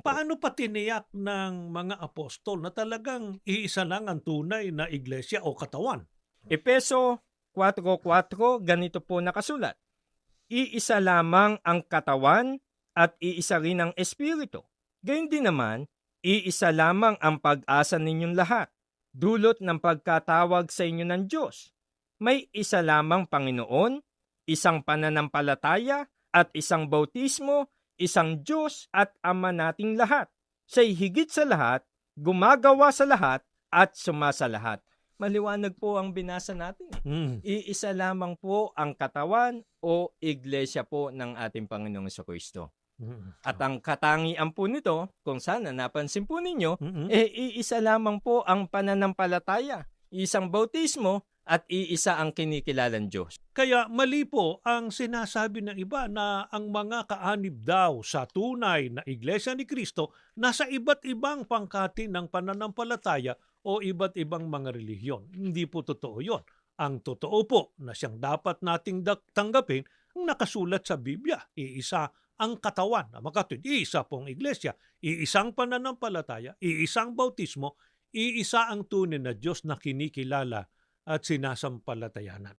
Paano pa tiniyak ng mga apostol na talagang iisa lang ang tunay na iglesia o katawan? Epeso 4:4 ganito po nakasulat, iisa lamang ang katawan at iisa rin ang espiritu. Gayun din naman, iisa lamang ang pag-asa ninyong lahat, dulot ng pagkatawag sa inyo ng Diyos. May isa lamang Panginoon, isang pananampalataya at isang bautismo, isang Diyos at Ama nating lahat. Siya'y higit sa lahat, gumagawa sa lahat at sumasa lahat. Maliwanag po ang binasa natin. Mm. Iisa lamang po ang katawan o iglesia po ng ating Panginoong Jesucristo. Mm. At ang katangian po nito, kung sana napansin po ninyo, Mm. iisa lamang po ang pananampalataya, isang bautismo, at iisa ang kinikilalang Diyos. Kaya mali po ang sinasabi ng iba na ang mga kaanib daw sa tunay na iglesia ni Kristo nasa iba't ibang pangkati ng pananampalataya o iba't ibang mga relihiyon. Hindi po totoo yon. Ang totoo po na siyang dapat nating tanggapin ang nakasulat sa Biblia. Iisa ang katawan na makatwid. Iisa pong iglesia, iisang pananampalataya, iisang bautismo, iisa ang tunay na Diyos na kinikilala at sinasampalatayanan.